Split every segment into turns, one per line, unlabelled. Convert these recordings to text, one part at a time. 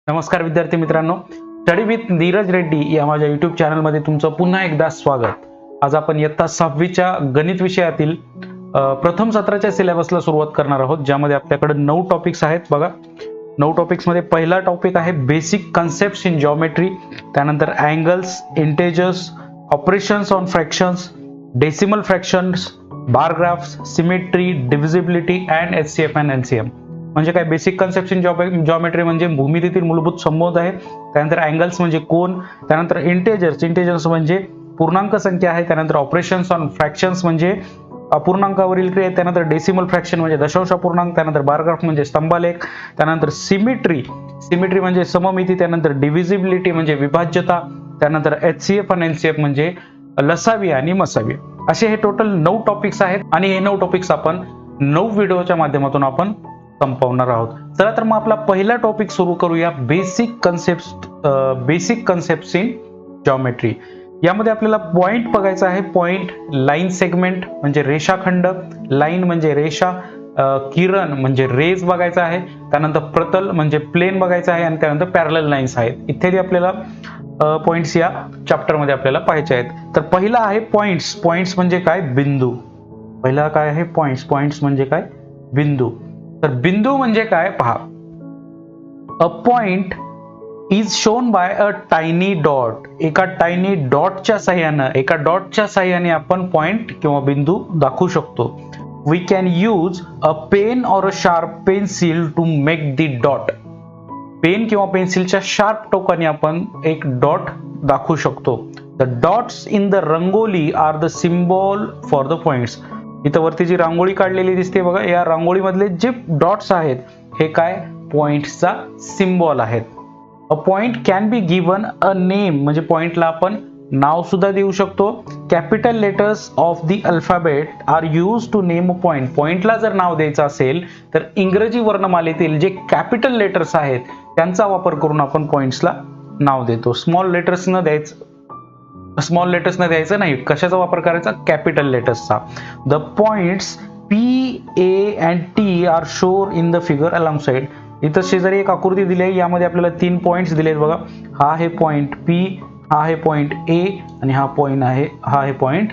नमस्कार विद्यार्थी मित्रांनो, स्टडी विथ नीरज रेड्डी या माझ्या युट्यूब चॅनलमध्ये तुमचं पुन्हा एकदा स्वागत. आज आपण इयत्ता 6वीच्या गणित विषयातील प्रथम सत्राच्या सिलेबसला सुरुवात करणार आहोत, ज्यामध्ये आपल्याकडे 9 टॉपिक्स आहेत. बघा, 9 टॉपिक्स मध्ये पहिला टॉपिक आहे बेसिक कन्सेप्ट्स इन जिओमेट्री, त्यानंतर angles, integers, operations on fractions, decimal fractions, bar graphs, symmetry, divisibility and HCF and LCM. म्हणजे काय? बेसिक कन्सेप्ट इन जिओमेट्री म्हणजे भूमितीतील मूलभूत संबंध आहे. त्यानंतर अँगल्स म्हणजे कोन, त्यानंतर इंटेजर्स म्हणजे पूर्णांक संख्या आहे. त्यानंतर ऑपरेशन्स ऑन फ्रॅक्शन्स म्हणजे अपूर्णांकावरील क्रिया, त्यानंतर डेसिमल फ्रॅक्शन म्हणजे दशांश अपूर्णांक, त्यानंतर बार ग्राफ म्हणजे स्तंभालेख, त्यानंतर सिमेट्री म्हणजे सममिती, त्यानंतर डिव्हिजिबिलिटी म्हणजे विभाज्यता, त्यानंतर एचसीएफ आणि एलसीएफ म्हणजे लसावी आणि मसावी. असे हे टोटल 9 टॉपिक्स आहेत आणि हे 9 टॉपिक्स आपण 9 व्हिडिओच्या माध्यमातून आपण संपवणार आहोत. चला तर मग आपला पहिला टॉपिक सुरू करूया, बेसिक कन्सेप्ट्स इन जिओमेट्री. यामध्ये आपल्याला पॉइंट बघायचा आहे. पॉइंट, लाईन सेगमेंट म्हणजे रेषाखंड, लाईन म्हणजे रेषा, किरण म्हणजे रेज बघायचा आहे, त्यानंतर प्रतल म्हणजे प्लेन बघायचा आहे, आणि त्यानंतर पॅरलल लाईन्स आहेत. इत्यादी आपल्याला पॉइंट्स या चॅप्टर मध्ये आपल्याला पाहायचे आहेत. तर पहिला आहे पॉइंट्स म्हणजे काय? बिंदू. पहिला काय आहे? पॉइंट्स म्हणजे काय? बिंदू. तर बिंदू म्हणजे काय पहा. A point is shown by a tiny dot. एका टायनी डॉटच्या साहाय्याने आपण पॉइंट किंवा बिंदू दाखवू शकतो. We can use a pen or a sharp pencil to make the dot. Pen किंवा पेन्सिलच्या शार्प टोकाने आपण एक डॉट दाखवू शकतो. The dots in the rangoli are the symbol for the points. इथं वरती जी रांगोळी काढलेली दिसते बघा, या रांगोळी मधले जे डॉट्स आहेत हे काय? पॉइंट्सचा सिम्बॉल आहेत. A point can be given a name म्हणजे पॉइंटला आपण नाव सुद्धा देऊ शकतो. Capital letters of the alphabet are use to name a point. पॉइंटला जर नाव द्यायचं असेल तर इंग्रजी वर्णमालेतील जे कॅपिटल लेटर्स आहेत त्यांचा वापर करून आपण पॉइंट्सला नाव देतो. स्मॉल लेटर्स न द्यायचं नाही. कशाचा वापर करायचा? कॅपिटल लेटर्सचा. The points P, A and T are shown in the figure alongside. इथं शेजारी एक आकृती दिली आहे, यामध्ये आपल्याला 3 पॉइंट्स दिले आहेत बघा. हा आहे पॉइंट P, हा आहे पॉइंट A आणि हा आहे पॉइंट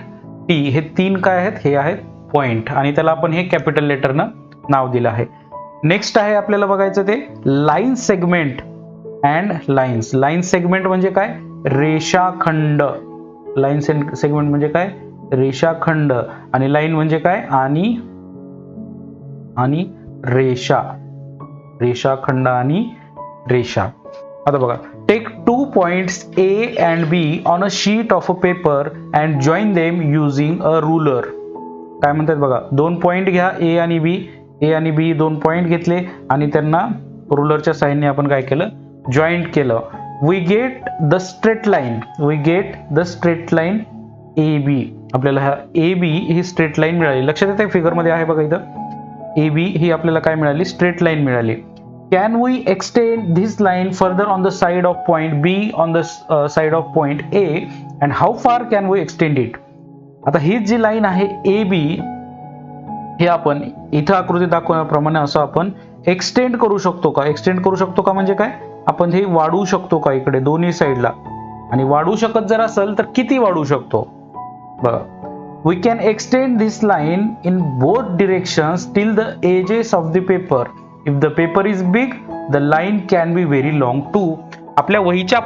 T. हे 3 काय आहेत? हे आहेत पॉइंट, आणि त्याला आपण हे कॅपिटल लेटरनं नाव दिलं आहे. नेक्स्ट आहे आपल्याला बघायचं ते line segment and lines. Line segment म्हणजे काय? रेषाखंड. लाईन सेगमेंट म्हणजे काय? रेषाखंड. आणि लाईन म्हणजे काय? आणि रेषा. रेषाखंड आणि रेषा. आता बघा, take 2 points A and B on a sheet of a paper and join them using a ruler. काय म्हणतात बघा, 2 पॉइंट घ्या, A आणि B 2 पॉइंट घेतले आणि त्यांना रुलरच्या साहाय्याने आपण काय केलं? जॉईंट केलं. We get the straight line AB. आपल्याला हा AB ही स्ट्रेट लाईन मिळाली. लक्षात येते फिगर मध्ये आहे बघा, इथं AB ही आपल्याला काय मिळाली? स्ट्रेट लाईन मिळाली. Can we extend this line further on the side of point B on the side of point A and how far can we extend it? आता ही जी लाईन आहे AB हे आपण इथं आकृती दाखवल्याप्रमाणे असं आपण एक्सटेंड करू शकतो का? एक्सटेंड करू शकतो का म्हणजे काय? आपण हे वाढवू शकतो का इकडे दोन्ही साईडला? आणि वाढवू शकत जर असेल तर किती वाढवू शकतो बघा. We can extend this line in both directions till the edges of the paper. If the paper is big, the line can be very long too. आपल्या वहीच्या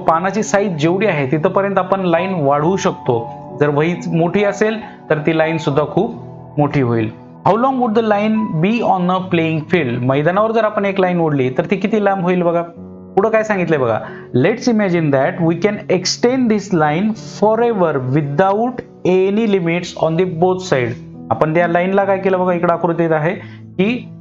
पानाची साईज जेवढी आहे तिथपर्यंत आपण लाईन वाढवू शकतो. जर वही मोठी असेल तर ती लाईन सुद्धा खूप मोठी होईल. How long would the line be on a playing field? मैदानावर जर आपण एक लाईन ओढली तर ती किती लांब होईल बघा. पुढे काय सांगितलंय बघा. Let's imagine that we can extend this line forever without any limits on the both side. आपण त्या लाईनला काय केलं बघा, इकडे आकृतीत आहे की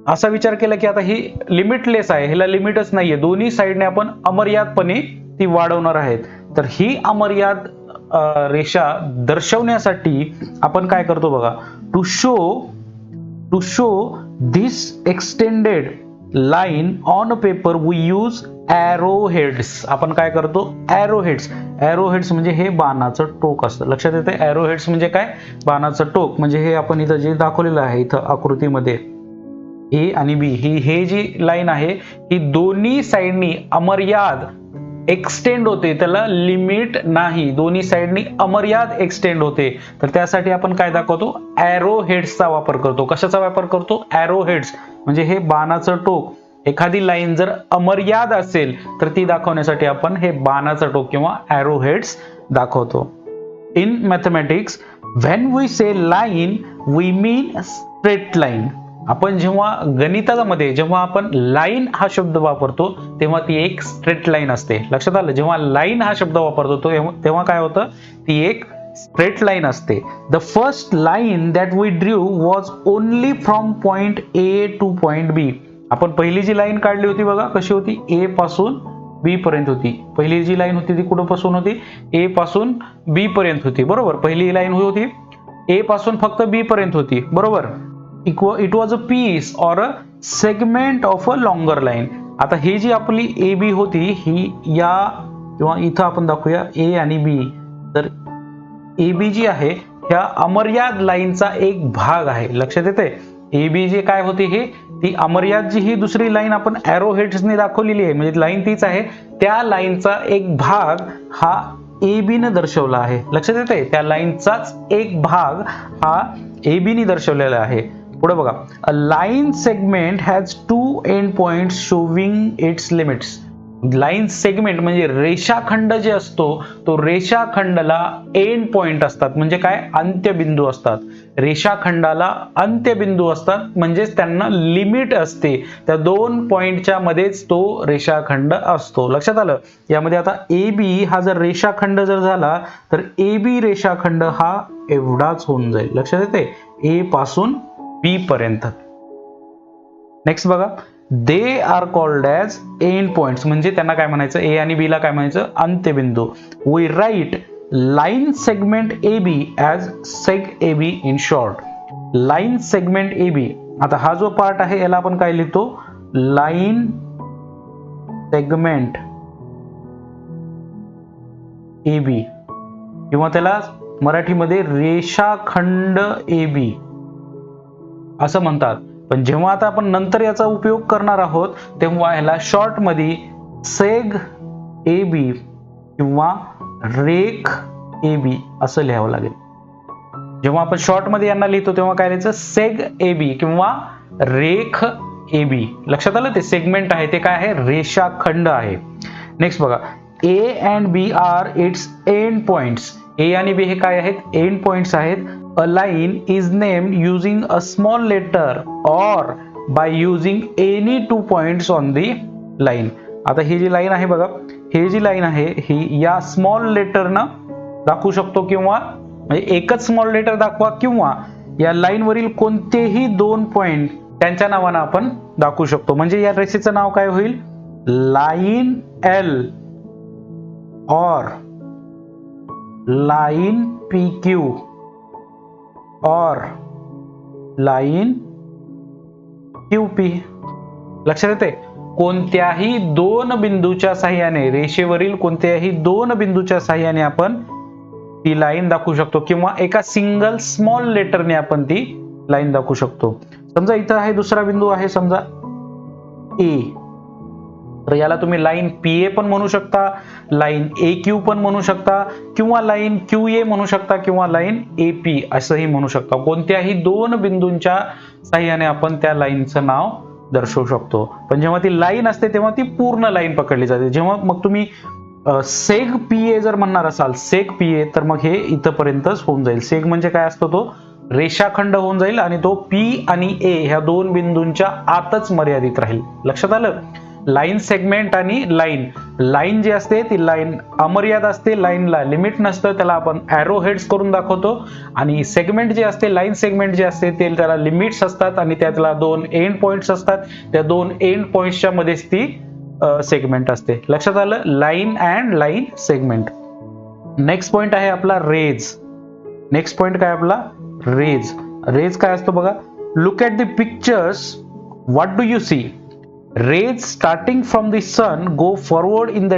असा विचार केला की आता ही लिमिटलेस आहे, हिला लिमिटच नाहीये. दोन्ही साईडने आपण अमर्यादपणे ती वाढवणार आहेत. तर ही अमर्याद रेषा दर्शवण्यासाठी आपण काय करतो बघा. To show this extended line on a paper we use arrow heads. आपण काय करतो? एरो हेड्स म्हणजे हे बाणाचं टोक असतं. लक्षात येते? एरो हेड्स म्हणजे काय? बाणाचं टोक. म्हणजे हे आपण इथं जे दाखवलेलं आहे इथं आकृतीमध्ये ए आणि बी हे जी लाईन आहे ही दोन्ही साइडनी अमर्याद एक्सटेंड होते, त्याला लिमिट नाही, दोन्ही साइडनी अमर्याद एक्सटेंड होते. तर त्यासाठी आपण काय दाखवतो, एरो हेड्सचा वापर करतो. कशाचा वापर करतो, एरो हेड्स, म्हणजे हे बाणाचं टोक. एखादी लाईन जर अमर्याद असेल तर ती दाखवण्यासाठी आपण हे बाणाचं टोक किंवा एरो हेड्स दाखवतो. In mathematics when we say line we mean straight line. आपण जेव्हा गणितामध्ये जेव्हा आपण लाईन हा शब्द वापरतो तेव्हा ती एक स्ट्रेट लाईन असते. लक्षात आलं, जेव्हा लाईन हा शब्द वापरतो तेव्हा काय होतं, ती एक स्ट्रेट लाईन असते. The first line that we drew was only from point A to point B. आपण पहिली जी लाईन काढली होती बघा कशी होती, ए पासून बी पर्यंत होती. पहिली जी लाईन होती ती कुठपासून होती, ए पासून बी पर्यंत होती. बरोबर, पहिली लाईन होती ए पासून फक्त बी पर्यंत होती. बरोबर, इट वॉज अ पीस और a segment of a longer line. आता ही जी आपली ए बी होती ही या किंवा इथं आपण दाखवूया ए आणि बी. तर ए बी जी आहे ह्या अमर्याद लाईनचा एक भाग आहे. लक्षात येते, ए बी जी काय होती ही ती अमर्याद जी ही दुसरी लाईन आपण एरो हेड्सने दाखवलेली आहे, म्हणजे लाईन तीच आहे, त्या लाईनचा एक भाग हा ए बी ने दर्शवला आहे. लक्षात येते, त्या लाईनचाच एक भाग हा ए बी ने दर्शवलेला आहे. पुढे बघा, a line segment has two end points showing its limits. Line segment म्हणजे रेषाखंड जे असतो तो रेषाखंडाला एंड पॉइंट असतात, म्हणजे काय, अंत्यबिंदू असतात. रेषाखंडाला अंत्यबिंदू असतात म्हणजेच त्यांना लिमिट असते. त्या दोन पॉइंटच्या मध्येच तो रेषाखंड असतो. लक्षात आलं. यामध्ये आता ए बी हा जर रेषाखंड जर झाला तर ए बी रेषाखंड हा एवढाच होऊन जाईल. लक्षात येते, ए पासून बी पर्यंत. नेक्स्ट बघा, they are called as end points, म्हणजे त्यांना काय म्हणायचं, ए आणि बी ला काय म्हणायचं, अंत्यबिंदू. We write line segment A B as seg A B in short. Line segment A B, आता हा जो पार्ट आहे याला आपण काय लिहितो, लाईन सेगमेंट ए बी किंवा त्याला मराठीमध्ये रेषाखंड ए बी असं म्हणतात. पण जेव्हा आता आपण नंतर याचा उपयोग करणार आहोत तेव्हा ह्याला शॉर्ट मध्ये सेग ए बी किंवा रेख ए बी असं लिहावं लागेल. जेव्हा आपण शॉर्ट मध्ये यांना लिहितो तेव्हा काय लिहायचं, सेग ए बी किंवा रेख ए बी. लक्षात आलं, ते सेगमेंट आहे ते काय आहे, रेषाखंड आहे. नेक्स्ट बघा, A and B are its end points. A आणि बी हे काय आहेत, एंड पॉइंट्स आहेत. A line is named using a small letter or by using any two points on the line. आता ही जी लाईन आहे बघा, ही जी लाईन आहे ही या स्मॉल लेटरनं दाखवू शकतो किंवा म्हणजे एकच स्मॉल लेटर दाखवा किंवा या लाईन वरील कोणतेही दोन पॉइंट त्यांच्या नावानं आपण दाखवू शकतो. म्हणजे या रेषेचं नाव काय होईल, लाईन एल और लाईन पी क्यू और लाईन QP. लक्षात येते, कोणत्याही दोन बिंदूच्या साहाय्याने, रेषेवरील कोणत्याही दोन बिंदूच्या साहाय्याने आपण ती लाईन दाखवू शकतो किंवा एका सिंगल स्मॉल लेटरने आपण ती लाईन दाखवू शकतो. समजा इथं आहे दुसरा बिंदू आहे समजा ए, तर याला तुम्ही लाईन PA पण म्हणू शकता, लाईन AQ पण म्हणू शकता किंवा लाईन QA म्हणू शकता किंवा लाईन AP असंही म्हणू शकता. कोणत्याही दोन बिंदूंच्या साहाय्याने आपण त्या लाईनचं नाव दर्शवू शकतो. पण जेव्हा ती लाईन असते तेव्हा ती पूर्ण लाईन पकडली जाते. जेव्हा मग तुम्ही सेग PA जर म्हणणार असाल, सेग PA, तर मग हे इथपर्यंतच होऊन जाईल. सेग म्हणजे काय असतो, तो रेषाखंड होऊन जाईल आणि तो P आणि A ह्या दोन बिंदूंच्या आतच मर्यादित राहील. लक्षात आलं. लाईन सेगमेंट आणि लाईन जी असते ती लाईन अमर्याद असते, लाईनला लिमिट नसतं, त्याला आपण एरो हेड्स करून दाखवतो. आणि सेगमेंट जे असते, लाईन सेगमेंट जे असते ते त्याला लिमिट्स असतात आणि त्यातला दोन एंड पॉइंट्स असतात. त्या दोन एंड पॉइंट्सच्या मध्येच ती सेगमेंट असते. लक्षात आलं, line and line segment. Next point आहे आपला रेज. नेक्स्ट पॉइंट काय आपला, रेज. रेज काय असतो बघा, look at the pictures, what do you see. Rays starting from the sun go forward in the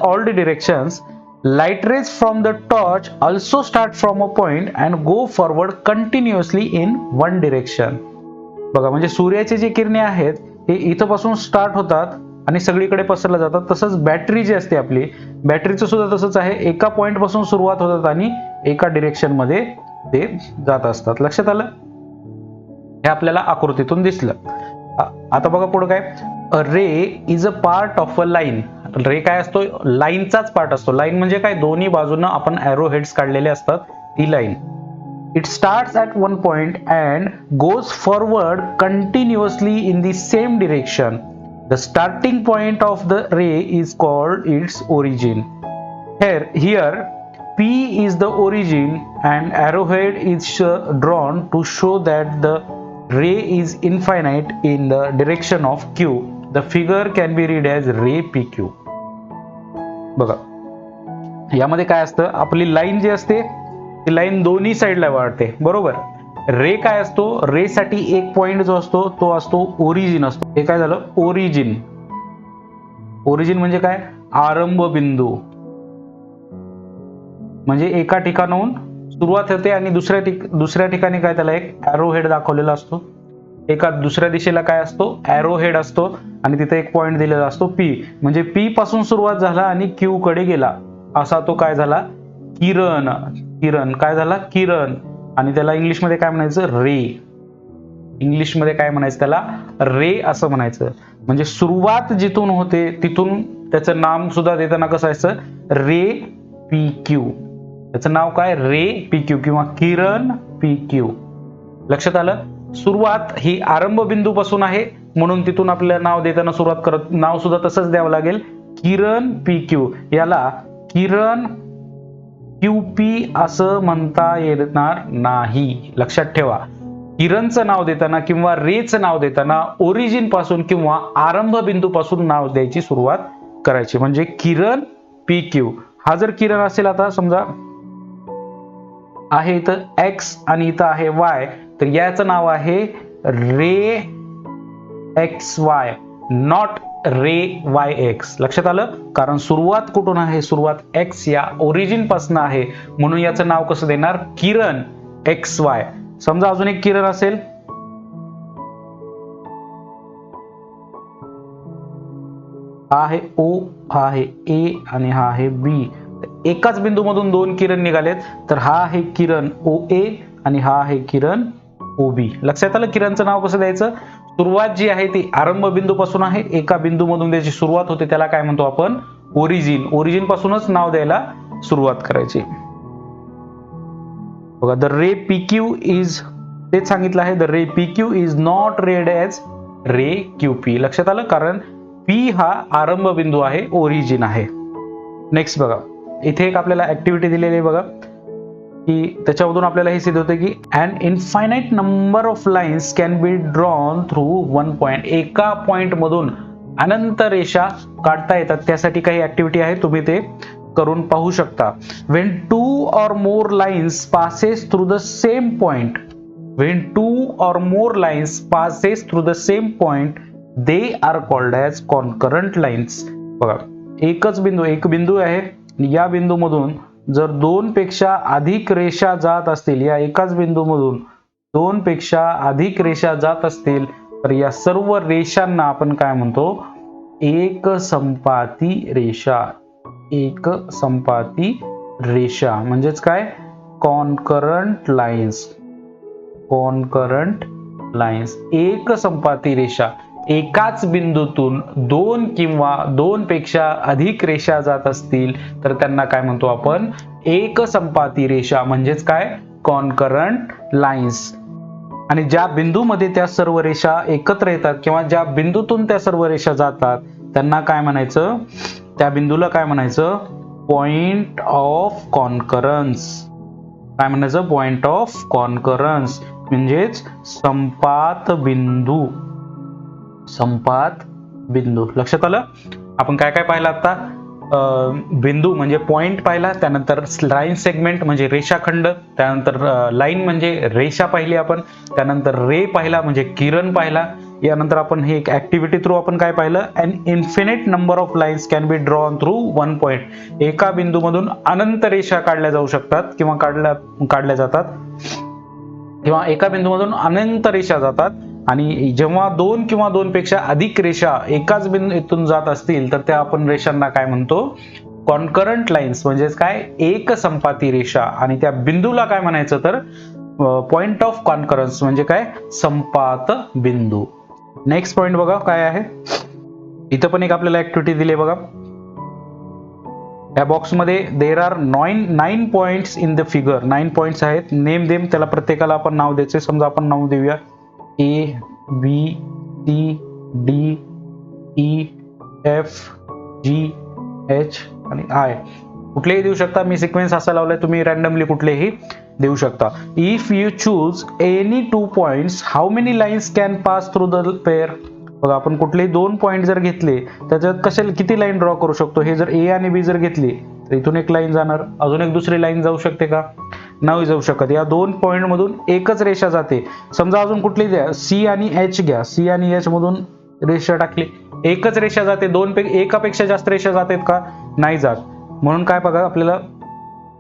all the directions. Light rays from the torch also start from a point and go forward continuously in one direction. बघा, म्हणजे सूर्याचे जे किरणे आहेत हे इथपासून start होतात आणि सगळीकडे पसरल्या जातात. तसंच बॅटरी जी असते आपली, बॅटरीचं सुद्धा तसंच आहे, एका पॉइंट पासून सुरुवात होतात आणि एका डिरेक्शन मध्ये ते जात असतात. लक्षात आलं? हे आपल्याला आकृतीतून दिसलं. आता बघा पुढे काय, a ray is a part of a line. Ray काय असतो? लाईनचाच पार्ट असतो. लाईन म्हणजे काय? दोन्ही बाजूंना आपण एरो हेड्स काढलेले असतात, ती line. It starts at one point and goes forward continuously in the same direction. The starting point of the ray is called its origin. Here P is the origin and arrowhead is drawn to show that the ray is infinite in the direction of Q. The figure can be read as ray PQ. बघा, यामध्ये काय असतं, आपली line जी असते ती line दोन्ही साईडला वाढते, बरोबर. रे काय असतो? रे साठी एक पॉइंट जो असतो तो असतो ओरिजिन असतो. हे काय झालं? ओरिजिन. ओरिजिन म्हणजे काय? आरंभ बिंदू. म्हणजे एका ठिकाणाहून सुरुवात होते आणि दुसऱ्या ठिकाणी काय, त्याला एक एरो हेड दाखवलेला असतो. एका दुसऱ्या दिशेला काय असतो? एरो हेड असतो आणि तिथे एक पॉइंट दिलेला असतो पी. म्हणजे पी पासून सुरुवात झाला आणि क्यू कडे गेला, असा तो काय झाला? किरण. किरण काय झाला? किरण. आणि त्याला इंग्लिश मध्ये काय म्हणायचं? रे. इंग्लिश मध्ये काय म्हणायचं त्याला? रे असं म्हणायचं. म्हणजे सुरुवात जिथून होते तिथून त्याचं नाम सुद्धा देताना कसं असतं? रे पी क्यू. त्याचं नाव काय? रे पी क्यू किंवा किरण पी क्यू. लक्षात आलं? सुरुवात ही आरंभ बिंदू पासून आहे म्हणून तिथून आपल्याला नाव देताना सुरुवात करत नाव सुद्धा तसंच द्यावं लागेल, किरण पी क्यू. याला किरण क्यूपी असं म्हणता येणार नाही. लक्षात ठेवा, किरणचं नाव देताना किंवा रेचं नाव देताना ओरिजिन पासून किंवा आरंभ बिंदू पासून नाव द्यायची सुरुवात करायची. म्हणजे किरण पी क्यू. हा जर किरण असेल, आता समजा आहे इथं एक्स आणि इथं आहे वाय, तर याचं नाव आहे ray X Y, not ray Y X. लक्षात आलं? कारण सुरुवात कुठून आहे? सुरुवात एक्स या ओरिजिन पासून आहे म्हणून याचं नाव कसं देणार? किरण एक्स वाय. समजा अजून एक किरण असेल, हा आहे ओ, हा आहे ए आणि हा आहे बी. एकाच बिंदूमधून दोन किरण निघालेत, तर हा आहे किरण ओ ए आणि हा आहे किरण ओ बी. लक्षात आलं? किरणचं नाव कसं द्यायचं? सुरुवात जी आहे ती आरंभ बिंदू पासून आहे, एका बिंदूमधून त्याची सुरुवात होते, त्याला काय म्हणतो आपण? ओरिजिन. ओरिजिन पासूनच नाव द्यायला सुरुवात करायची. बघा, the ray P Q is, तेच सांगितलं आहे, the ray P Q is not read as ray Q P. लक्षात आलं? कारण पी हा आरंभ बिंदू आहे, ओरिजिन आहे. नेक्स्ट बघा, इथे एक आपल्याला ऍक्टिव्हिटी दिलेली आहे बघा, की त्याच्यामधून आपल्याला हे सिद्ध होतं की an infinite number of lines can be drawn through one point. एका पॉइंट मधून अनंत रेषा काढता येतात. त्यासाठी काही ऍक्टिव्हिटी आहे, तुम्ही ते करून पाहू शकता. When to or more lines passes through the same point, when to or more lines passes through the same point they are called as concurrent lines. बघा, एकच बिंदू, एक बिंदू आहे, या बिंदूमधून जर दोन पेक्षा अधिक रेषा जात असतील, या एकाच बिंदूमधून दोन पेक्षा अधिक रेषा जात असतील, तर या सर्व रेषांना आपण काय म्हणतो? एक संपाती रेषा. एक संपाती रेषा म्हणजेच काय? Concurrent lines. Concurrent lines. एक संपाती रेषा. एकाच बिंदूतून दोन किंवा दोन पेक्षा अधिक रेषा जात असतील तर त्यांना काय म्हणतो आपण? एक संपाती रेषा म्हणजेच काय? Concurrent lines. आणि ज्या बिंदूमध्ये त्या सर्व रेषा एकत्र येतात किंवा ज्या बिंदूतून त्या सर्व रेषा जातात त्यांना काय म्हणायचं? त्या बिंदूला काय म्हणायचं? Point of concurrence. काय म्हणायचं? पॉइंट ऑफ कॉन्करन्स म्हणजेच संपात बिंदू. संपात बिंदू. लक्षात आलं? आपण काय काय पाहिलं आता? बिंदू म्हणजे पॉइंट पाहिला, त्यानंतर लाईन सेगमेंट म्हणजे रेषाखंड, त्यानंतर लाईन म्हणजे रेषा पाहिली आपण, त्यानंतर रे पाहिला म्हणजे किरण पाहिला, यानंतर आपण हे एक ऍक्टिव्हिटी थ्रू आपण काय पाहिलं, an infinite number of lines can be drawn through one point. एका बिंदूमधून अनंत रेषा काढल्या जाऊ शकतात किंवा काढल्या जातात, किंवा एका बिंदूमधून अनंत रेषा जातात. आणि जेव्हा दोन किंवा दोन पेक्षा अधिक रेषा एकाच बिंदूतून जात असतील तर त्या आपण रेषांना काय म्हणतो, कॉन्करंट लाईन्स, म्हणजेच काय, एक संपाती रेषा. आणि त्या बिंदूला काय म्हणायचं तर पॉइंट ऑफ कॉन्करन्स, म्हणजे काय, संपात बिंदू. नेक्स्ट पॉइंट बघा काय आहे. इथं पण एक आपल्याला ऍक्टिव्हिटी दिली बघा. या बॉक्समध्ये there are 9 points in the figure. 9 points आहेत. नेम देम, त्याला प्रत्येकाला आपण नाव द्यायचं. समजा आपण नाव देऊया A, B, C, D, E, F, G, H आणि I. कुठलेही देऊ शकता. मी सिक्वेन्स असा लावलाय, तुम्ही रॅन्डमली कुठलेही देऊ शकता. If you choose any 2 points, how many lines can pass through the pair. बघा, आपण कुठलेही 2 पॉइंट जर घेतले त्याच्यात कशाला किती लाईन ड्रॉ करू शकतो. हे जर A आणि B जर घेतली तर इथून एक लाईन जाणार, अजून एक दुसरी लाईन जाऊ शकते का, नाही जाऊ शकत. या 2 पॉइंट मधून एकच रेषा जाते. समजा अजून कुठली द्या, C आणि H घ्या. C आणि H मधून रेषा टाकली, एकच रेषा जाते. एकापेक्षा जास्त रेषा जातात का, नाही जात. म्हणून काय बघा, आपल्याला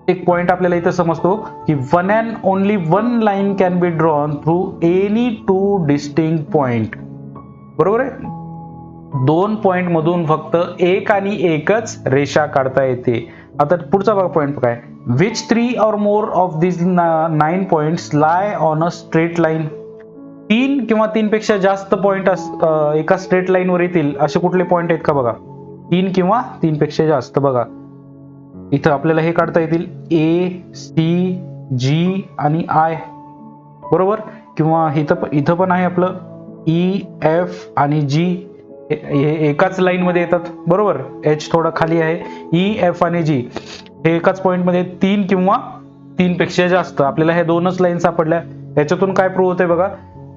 एक पॉइंट आपल्याला इथं समजतो की one and only one line can be drawn through any 2 distinct point. बरोबर आहे. 2 पॉइंट मधून फक्त एक आणि एकच रेषा काढता येते. आता पुढचा बघा पॉइंट काय, which 3 or more of these 9 points lie on a straight line. 3 किंवा 3 पेक्षा जास्त पॉइंट एका स्ट्रेट लाईन वर येतील असे कुठले पॉइंट आहेत का बघा. 3 किंवा 3 पेक्षा जास्त. बघा इथं आपल्याला हे काढता येतील A, C, G आणि I. बरोबर. किंवा इथं पण आहे आपलं E, F आणि G. हे एकाच लाईन मध्ये येतात. बरोबर. H थोडा खाली आहे. E, F आणि G हे एकाच पॉइंट मध्ये 3 किंवा 3 पेक्षा जास्त. आपल्याला हे 2च लाईन सापडल्या. याच्यातून काय प्रूव्ह होतंय बघा,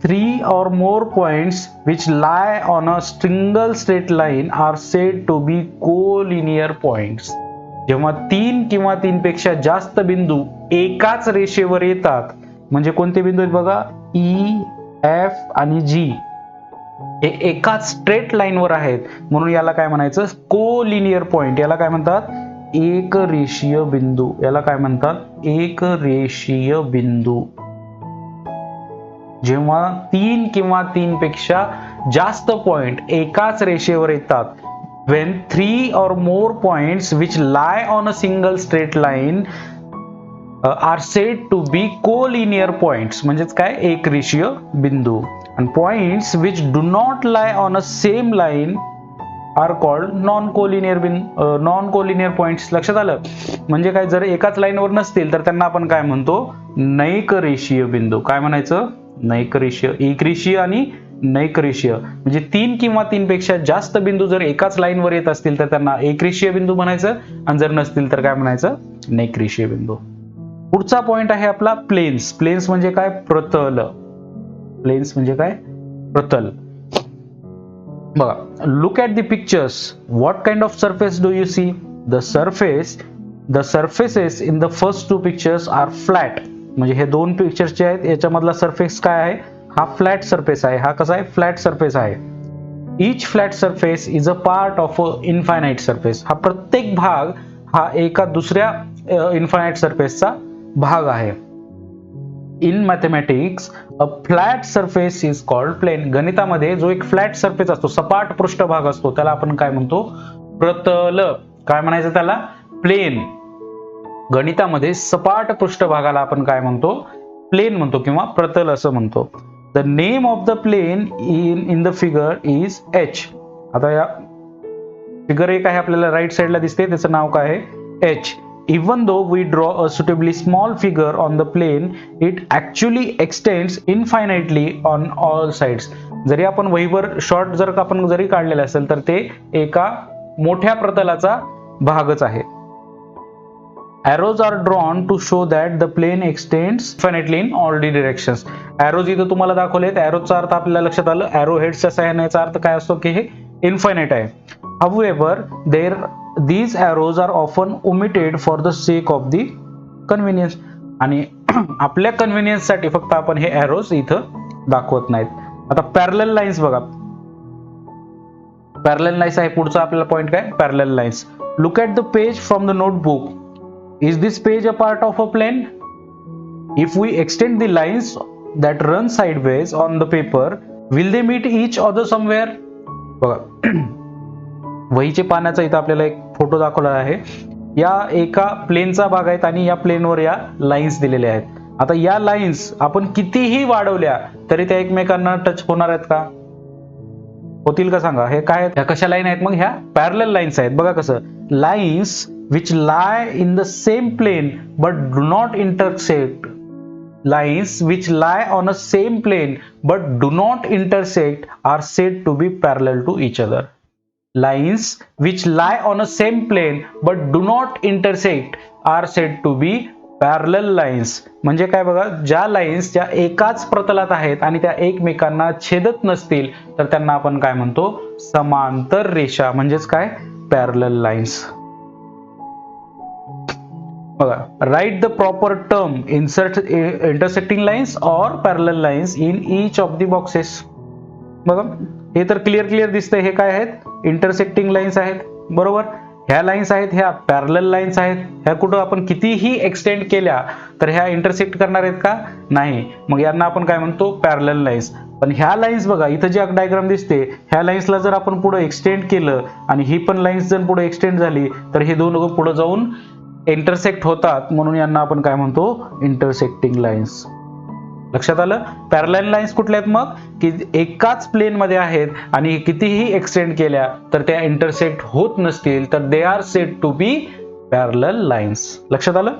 3 or more points which lie on a single straight line are said to be collinear points. जेव्हा 3 किंवा 3 पेक्षा जास्त बिंदू एकाच रेषेवर येतात, म्हणजे कोणते बिंदू आहेत बघा, E, F आणि G हे एकाच स्ट्रेट लाईन वर आहेत, म्हणून याला काय म्हणायचं, कोलिनियर पॉइंट. याला काय म्हणतात, एक रेषीय बिंदू. याला काय म्हणतात, एक रेषीय बिंदू. जेव्हा 3 किंवा 3 पेक्षा जास्त पॉइंट एकाच रेषेवर येतात, when 3 or more points which lie on a single straight line are said to be collinear points, म्हणजेच काय, एक रेषीय बिंदू. and points which do not lie on a same line are called non-collinear points. लक्षात आलं. म्हणजे काय, जर एकाच लाईनवर नसतील तर त्यांना आपण काय म्हणतो, नैक रेषीय बिंदू. काय म्हणायचं, नैक रेषीय. एक रेषीय आणि नैक रेषीय म्हणजे 3 किंवा 3 पेक्षा जास्त बिंदू जर एकाच लाईनवर येत असतील तर त्यांना एक रेषीय बिंदू म्हणायचं, आणि जर नसतील तर काय म्हणायचं, नैक रेषीय बिंदू. पुढचा पॉइंट आहे आपला प्लेन्स. प्लेन्स म्हणजे काय, प्रतल. प्लेन्स म्हणजे काय, प्रतल. बघा, look at the pictures. What kind of surface do you see. The surfaces in the first 2 pictures are flat. म्हणजे हे 2 पिक्चर्सचे आहेत, याच्यामधला सरफेस काय आहे, हा फ्लॅट सरफेस आहे. हा कसा आहे, फ्लॅट सरफेस आहे. Each flat surface is a part of an infinite surface. हा प्रत्येक भाग हा एका दुसऱ्या इन्फायनाइट सरफेसचा भाग आहे. In mathematics a flat surface is called plane. गणितामध्ये जो एक फ्लॅट सरफेस असतो, सपाट पृष्ठभाग असतो, त्याला आपण काय म्हणतो, प्रतल. काय म्हणायचं त्याला, प्लेन. गणितामध्ये सपाट पृष्ठभागाला आपण काय म्हणतो, प्लेन म्हणतो किंवा प्रतल असं म्हणतो. The name of the plane in the figure is H. आता या फिगर एक आहे आपल्याला राईट साइडला दिसते, त्याचं नाव काय आहे, H. Even though we draw a suitably small figure on the plane, it actually extends infinitely on all sides. जरी आपण वहीवर शॉर्ट जर आपण जरी काढलेलं असेल तर ते एका मोठ्या प्रतलाचा भागच आहे. Arrows are drawn to show that the plane extends infinitely in all directions. Arrows इथं तुम्हाला दाखवलेत. Arrowचा अर्थ आपल्याला लक्षात आलं, arrow headsच्या सहाय्याने अर्थ काय असतो की हे इन्फायनाइट आहे. However, these arrows are often omitted for the sake of the convenience. आणि आपल्या कन्व्हिनियन्स साठी फक्त आपण हे arrows इथं दाखवत नाहीत. आता पॅरलल लाईन्स बघा, पॅरलल लाईन्स आहे पुढचा आपल्याला पॉइंट काय, parallel lines. Look at the page from the notebook. Is this page a part of a plane? If we extend the lines that run sideways on the paper, will they meet each other somewhere? बघा वहीचे पानाचा इथं आपल्याला एक photo दाखवला आहे. या एका प्लेनचा भाग आहेत आणि या प्लेनवर या लाईन्स दिलेल्या आहेत. आता या लाईन्स आपण कितीही वाढवल्या तरी त्या एकमेकांना टच होणार आहेत का, होतील का सांगा. हे काय ह्या कशा लाईन आहेत मग, ह्या पॅरलल लाईन्स आहेत. बघा कसं, lines which lie in the same plane but do not intersect. Lines which lie on a same plane but do not intersect are said to be parallel to each other. Lines which lie on a same plane but do not intersect are said to be parallel lines. म्हणजे काय बघा, ज्या lines ज्या एकाच प्रतलात आहेत आणि त्या एकमेकांना छेदत नसतील तर त्यांना आपण काय म्हणतो, समांतर रेषा, म्हणजेच काय, पॅरलल लाईन्स. बघा, write the proper term intersecting lines or parallel lines in each of the boxes. बघा हे तर क्लिअर दिसतंय, हे काय आहेत, इंटरसेक्टिंग लाईन्स आहेत, बरोबर. ह्या लाईन्स आहेत, ह्या पॅरलल लाईन्स आहेत. ह्या कुठं आपण कितीही एक्सटेंड केल्या तर ह्या इंटरसेक्ट करणार आहेत का, नाही. मग यांना आपण काय म्हणतो, पॅरलल लाईन्स. पण ह्या लाईन्स बघा, इथं जे डायग्राम दिसते, ह्या लाईन्सला जर आपण पुढे एक्सटेंड केलं आणि ही पण लाईन्स जर पुढे एक्सटेंड झाली तर हे दोन पुढे जाऊन इंटरसेक्ट होतात, म्हणून यांना आपण काय म्हणतो, इंटरसेक्टिंग लाईन्स. लक्षात आलं. पॅरलल लाईन्स कुठल्या आहेत मग, की एकाच प्लेन मध्ये आहेत आणि कितीही एक्सटेंड केल्या तर त्या इंटरसेक्ट होत नसतील तर they are said to be parallel lines. लक्षात आलं.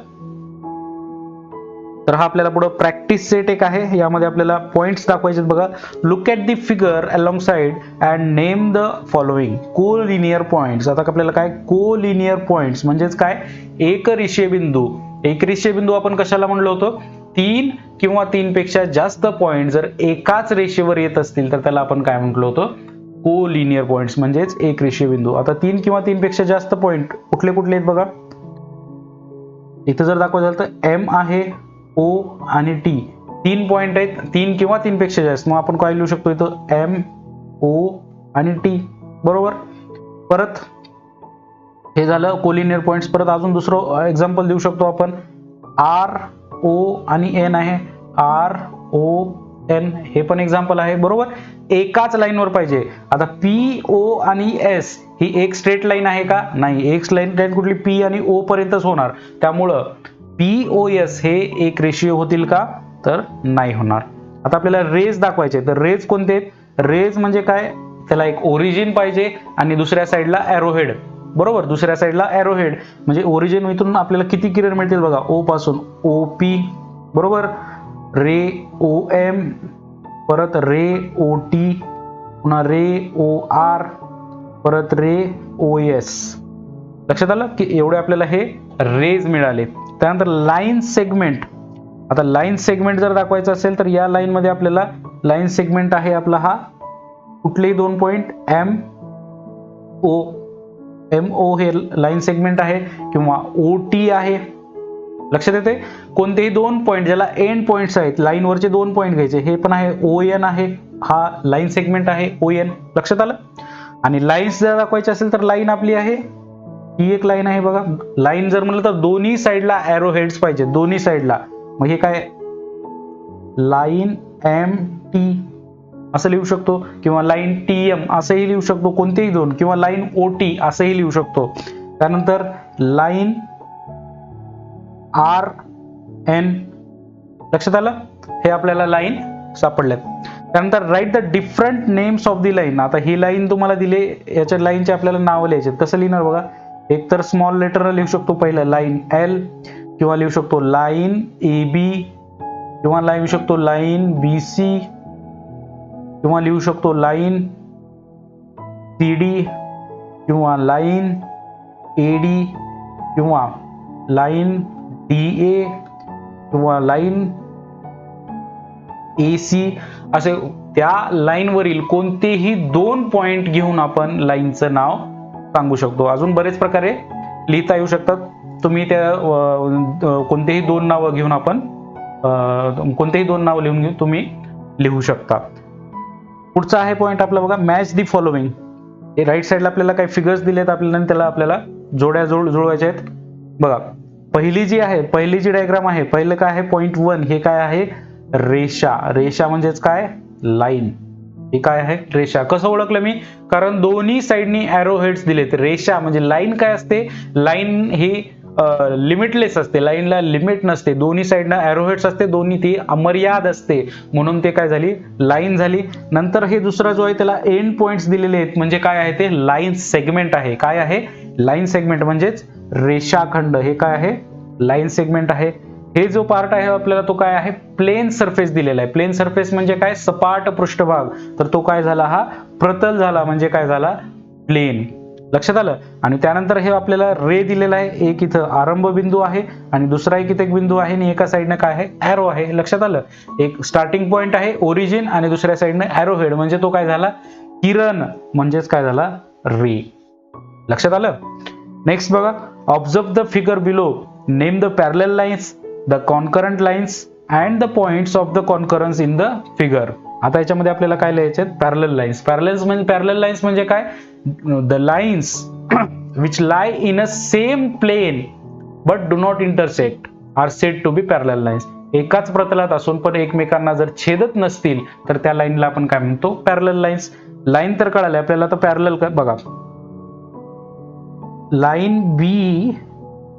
तर हा आपल्याला पुढे प्रॅक्टिस सेट एक आहे, यामध्ये आपल्याला पॉइंट्स दाखवायचे. बघा, look at the figure along side and name the following collinear points. आता आपल्याला काय, कोलिनियर पॉइंट्स म्हणजेच काय, एकरेषीय बिंदू. एकरेषीय बिंदू आपण कशाला म्हणलो होतो, 3 किंवा 3 पेक्षा जास्त पॉइंट जर एकाच रेषेवर येत असतील तर त्याला आपण काय म्हटलो होतो, कोलिनियर पॉइंट्स, म्हणजेच एकरेषीय बिंदू. आता 3 किंवा 3 पेक्षा जास्त पॉइंट कुठले कुठले आहेत बघा, इथं जर दाखवायचं झालं तर एम आहे, ओ आणि टी, 3 पॉइंट आहेत, 3 किंवा 3 पेक्षा जास्त. मग आपण काय लिहू शकतो इथं, एम, ओ आणि टी, बरोबर. परत हे झालं कोलिनियर पॉइंट्स. परत अजून दुसरं एक्झाम्पल देऊ शकतो आपण, आर, ओ आणि एन आहे, आर, ओ, एन, हे पण एक्झाम्पल आहे, बरोबर. एकाच लाईनवर पाहिजे. आता पी, ओ आणि एस ही एक स्ट्रेट लाईन आहे का, नाही. एक लाईन कुठली, पी आणि ओ पर्यंतच होणार. त्यामुळं पी, ओ, एस हे एक रेषीय होतील का, तर नाही होणार. आता आपल्याला रेज दाखवायचे, तर रेज कोणते आहेत, रेज म्हणजे काय, त्याला एक ओरिजिन पाहिजे आणि दुसऱ्या साईडला एरोहेड, बरोबर. दुसऱ्या साईडला एरोहेड म्हणजे ओरिजिन, इथून आपल्याला किती किरण मिळतील बघा, ओ पासून ओ पी, बरोबर. रे ओ एम, परत रे ओ टी, पुन्हा रे ओ आर, परत रे ओ एस. लक्षात आलं की एवढे आपल्याला हे रेज मिळाले. त्यानंतर लाईन सेगमेंट. आता लाईन सेगमेंट जर दाखवायचं असेल तर या लाईन मध्ये आपल्याला लाईन सेगमेंट आहे आपला हा, कुठलेही 2 point M O, M O हे लाईन सेगमेंट आहे, किंवा ओ टी आहे. लक्षात येते, कोणतेही 2 पॉइंट ज्याला एंड पॉइंट्स आहेत, लाईन वरचे 2 पॉइंट घ्यायचे. हे पण आहे ओ एन आहे, हा लाईन सेगमेंट आहे ओ एन. लक्षात आलं. आणि लाईन्स जर दाखवायची असेल तर लाईन आपली आहे, ही एक लाईन आहे बघा. लाईन जर म्हणलं तर दोन्ही साईडला एरो हेड्स पाहिजे, दोन्ही साईडला. मग हे काय, लाईन एम टी असं लिहू शकतो, किंवा लाईन टी एम असंही लिहू शकतो, कोणतेही 2, किंवा लाईन ओ टी असंही लिहू शकतो. त्यानंतर लाईन आर एन. लक्षात आलं, हे आपल्याला लाईन सापडल्यात. त्यानंतर write the different names of the line. आता ही लाईन तुम्हाला दिली, याच्या लाईनचे आपल्याला नाव लिहायचे. कसं लिहिणार बघा, एक तर स्मॉल लेटर लिहू शकतो पहिलं, लाईन एल, किंवा लिहू शकतो लाईन ए बी, किंवा लिहू शकतो लाईन बी सी, किंवा लिहू शकतो लाईन सी डी, किंवा लाईन ए डी, किंवा लाईन डी ए, किंवा लाईन ए सी. असे त्या लाईनवरील कोणतेही 2 पॉइंट घेऊन आपण लाईनचं नाव सांगू शकतो. अजून बरेच प्रकारे लिहिता येऊ शकतात. तुम्ही त्या कोणतेही 2 नावं घेऊन आपण कोणतेही 2 नावं लिहून घेऊन तुम्ही लिहू शकता. पुढचा आहे पॉइंट आपला बघा, मॅच दी फॉलोइंग. हे राईट साईडला आपल्याला काही फिगर्स दिलेत आपल्याला आणि त्याला आपल्याला जोड्या जुळवायच्या आहेत. बघा पहिली जी डायग्राम आहे, पहिलं काय आहे पॉइंट 1, हे काय आहे रेषा. रेषा म्हणजेच काय लाईन. हे काय आहे रेषा. कसं ओळखलं मी, कारण दोन्ही साईडनी एरो हेड्स दिलेत. रेषा म्हणजे लाईन काय असते, लाईन ही लिमिटलेस असते, लाईनला लिमिट नसते, दोन्ही साईडना एरो हेड्स असते, दोन्ही ती अमर्याद असते, म्हणून ते काय झाली लाईन झाली. नंतर हे दुसरा जो आहे त्याला एंड पॉइंट्स दिलेले आहेत, म्हणजे काय आहे ते लाईन सेगमेंट आहे. काय आहे लाईन सेगमेंट म्हणजेच रेषाखंड. हे काय आहे लाईन सेगमेंट आहे. हे जो पार्ट आहे आपल्याला तो काय आहे प्लेन सरफेस दिलेला आहे. प्लेन सरफेस म्हणजे काय सपाट पृष्ठभाग, तर तो काय झाला हा प्रतल झाला, म्हणजे काय झाला प्लेन. लक्षात आलं. आणि त्यानंतर हे आपल्याला रे दिलेला आहे, एक इथं आरंभ बिंदू आहे आणि दुसरा एक इथे एक बिंदू आहे आणि एका साईडने काय आहे एरो आहे. लक्षात आलं. एक स्टार्टिंग पॉइंट आहे ओरिजिन आणि दुसऱ्या साईडने एरो हेड, म्हणजे तो काय झाला किरण, म्हणजेच काय झाला रे. लक्षात आलं. नेक्स्ट बघा, observe the figure below, name the parallel lines, the concurrent lines and the points of the concurrence in the figure. आता याच्यामध्ये आपल्याला काय लिहायचे पॅरलल लाईन्स. पॅरलल लाईन्स म्हणजे काय, the lines which lie in a same plane but do not intersect are said to be parallel lines. एकाच प्रतलात असून पण एकमेकांना जर छेदत नसतील तर त्या लाईनला आपण काय म्हणतो पॅरलल लाईन्स. लाईन तर कळाले आपल्याला, तर पॅरलल बघा, लाईन बी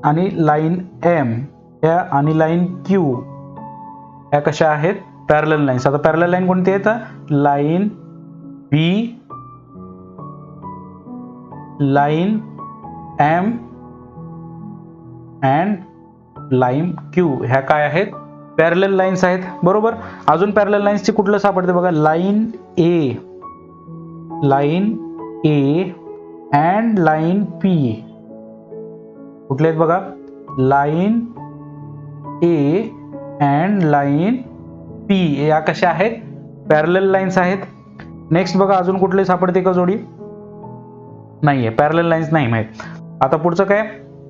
आणि लाईन एम या आणि लाईन क्यू या कशा आहेत पॅरलल लाईन्स. आता पॅरलल लाईन कोणती आहेत, line B, line M and line Q, ह्या काय आहेत पॅरलल लाईन्स आहेत. बरोबर. अजून पॅरलल लाईन्सची कुठलं सापडते बघा, line A and line P. कुठले आहेत बघा, line A and line P, या कशा आहेत पॅरलल लाईन्स आहेत. नेक्स्ट बघा, अजून कुठले सापडते का जोडी, नाहीये, पॅरलल लाईन्स नाही माहित. आता पुढचं काय,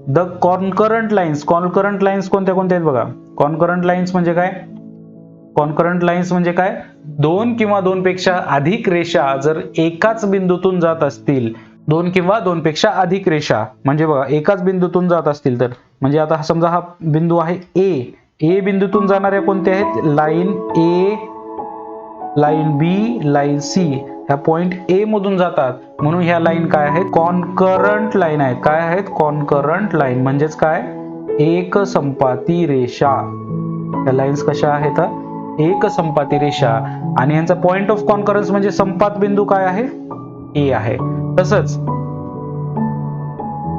the concurrent lines. Concurrent lines कोणत्या कोणत्या आहेत बघा. कॉन्करंट लाईन्स म्हणजे काय, कॉन्करंट लाईन्स म्हणजे काय, दोन किंवा दोनपेक्षा अधिक रेषा जर एकाच बिंदूतून जात असतील, दोन किंवा दोनपेक्षा अधिक रेषा म्हणजे बघा एकाच बिंदूतून जात असतील तर, म्हणजे आता समजा हा बिंदू आहे ए बिंदूतून जाणाऱ्या कोणत्या आहेत, line A, line B, line C, ह्या पॉइंट ए मधून जातात, म्हणून ह्या लाईन काय आहेत कॉन्करंट लाईन आहेत. काय आहेत कॉन्करंट लाईन, म्हणजेच काय एक संपाती रेषा. ह्या लाईन्स कशा आहेत एक संपाती रेषा, आणि यांचा पॉइंट ऑफ कॉन्करन्स म्हणजे संपात बिंदू काय आहे ए आहे. तसंच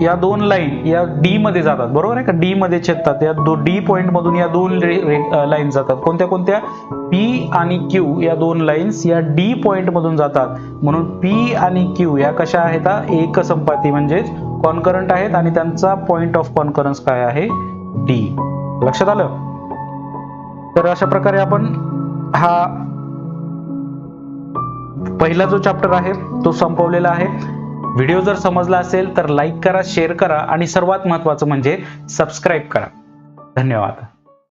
या दोन लाईन या डी मध्ये जातात, बरोबर आहे का, डी मध्ये छेदतात. या डी पॉइंट मधून या दोन लाईन जातात. कोणत्या कोणत्या, पी आणि क्यू, या दोन लाईन्स या डी पॉइंट मधून जातात, म्हणून पी आणि क्यू या कशा आहेत एक संपाती म्हणजेच कॉन्करंट आहेत, आणि त्यांचा पॉइंट ऑफ कॉन्करन्स काय आहे डी. लक्षात आलं. तर अशा प्रकारे आपण हा पहिला जो चॅप्टर आहे तो संपवलेला आहे. व्हिडिओ जर समजला असेल तर लाईक करा, शेअर करा आणि सर्वात महत्त्वाचं म्हणजे सबस्क्राईब करा. धन्यवाद.